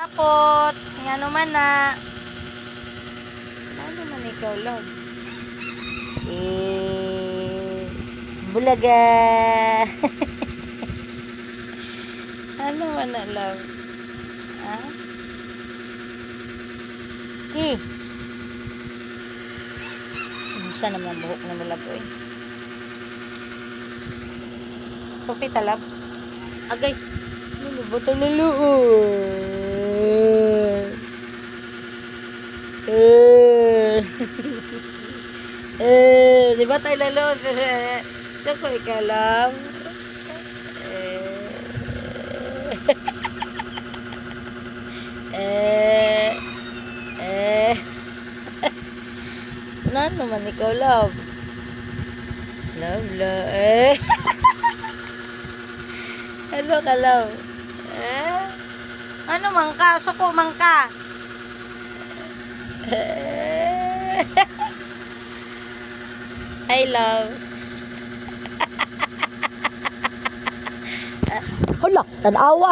Takot. Nga naman na. Ano man ikaw, love? Bulaga. Ano man na, love? Ha? Kumusta naman ang buhok na mo, love, eh? Tupita, love. Agay. Nilibutang na loob. Di ba tayo lalo? Ito ko ikaw lang. Ano naman ikaw, love? Love. Ano ka, love? Ano man ka? Suko man ka? I love. Hala, tanawa.